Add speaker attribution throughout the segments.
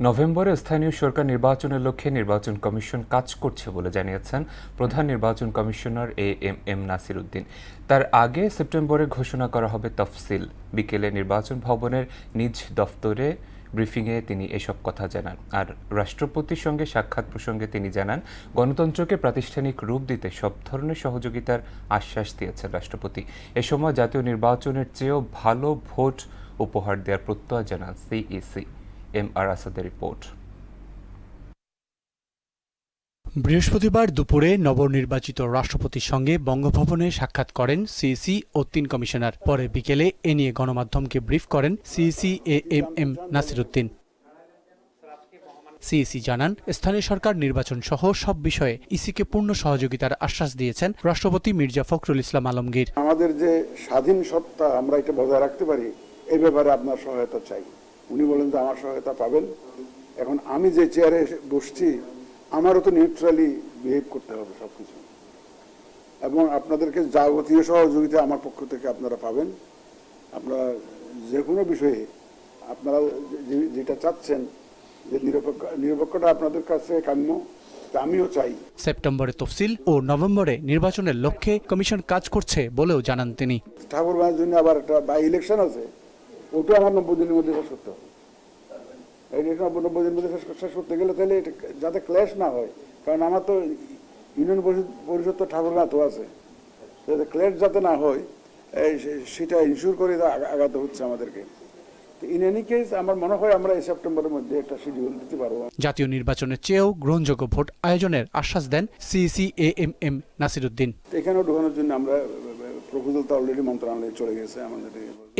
Speaker 1: নভেম্বরে স্থানীয় সরকার নির্বাচনের লক্ষ্যে নির্বাচন কমিশন কাজ করছে বলে জানিয়েছেন প্রধান নির্বাচন কমিশনার এ.এম.এম নাসির উদ্দিন। তার আগে সেপ্টেম্বরে ঘোষণা করা হবে তফসিল। বিকেলে নির্বাচন ভবনের নিজ দফতরে ব্রিফিংয়ে তিনি এসব কথা জানান। আর রাষ্ট্রপতির সঙ্গে সাক্ষাৎ প্রসঙ্গে তিনি জানান, গণতন্ত্রকে প্রাতিষ্ঠানিক রূপ দিতে সব ধরনের সহযোগিতার আশ্বাস দিয়েছেন রাষ্ট্রপতি। এ সময় জাতীয় নির্বাচনের চেয়েও ভালো ভোট উপহার দেওয়ার প্রত্যয় জানান সিইসি। এম.আর. আসাদের রিপোর্ট।
Speaker 2: বৃহস্পতিবার দুপুরে নবনির্বাচিত রাষ্ট্রপতির সঙ্গে বঙ্গভবনে সাক্ষাৎ করেন সিইসি ও ৩ কমিশনার। পরে বিকেলে এ নিয়ে গণমাধ্যমকে ব্রিফ করেন সিইসি এ.এম.এম নাসির উদ্দিন। সিইসি জানান, স্থানীয় সরকার নির্বাচন সহ সব বিষয়ে ইসিকে পূর্ণ সহযোগিতার আশ্বাস দিয়েছেন রাষ্ট্রপতি মির্জা ফখরুল ইসলাম আলমগীর।
Speaker 3: আমাদের যে স্বাধীন সত্তা আমরা এটা বজায় রাখতে পারি, এই ব্যাপারে আপনার সহায়তা চাই। উনি বলেন যে আমার সহায়তা পাবেন। এখন আমি যে চেয়ারে বসছি, আমারও তো নিউট্রালি বিহেভ করতে হবে সবকিছু, এবং আপনাদেরকে যাবতীয় সহযোগিতা আমার পক্ষ থেকে আপনারা পাবেন। আপনারা যে কোনো বিষয়ে আপনারা যেটা চাচ্ছেন, যে নিরপেক্ষতা আপনাদের কাছে কাম্য, আমিও চাই।
Speaker 2: সেপ্টেম্বরে তফসিল ও নভেম্বরে নির্বাচনের লক্ষ্যে কমিশন কাজ করছে বলেও জানান তিনি।
Speaker 3: ঠাকুরগাঁওয়ের জন্য আবার একটা বাই ইলেকশন আছে, ওটা আমার 90 দিনের মধ্যে শেষ করতে হবে। এই 90 দিনের মধ্যে শেষ করতে গেলে তাহলে যাতে ক্ল্যাশ না হয়, কারণ আমার তো ইউনিয়ন পরিষদ তো ঠাকুরগাঁও আছে, যাতে ক্ল্যাশ যাতে না হয় সেটা ইনশিওর করে আগাতে হচ্ছে আমাদেরকে। ইন এনি কেস আমার মনে হয় আমরা এই সেপ্টেম্বরের মধ্যে একটা শিডিউল দিতে পারবো।
Speaker 2: জাতীয় নির্বাচনের চেয়েও গ্রহণযোগ্য ভোট আয়োজনের আশ্বাস দেন সিইসি এ.এম.এম নাসির উদ্দিন।
Speaker 3: এখানেও ঢোকানোর জন্য আমরা প্রপোজাল তো অলরেডি মন্ত্রণালয়ে চলে গেছে আমাদের।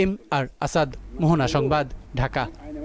Speaker 2: এম.আর. আসাদ, মোহনা সংবাদ, ঢাকা।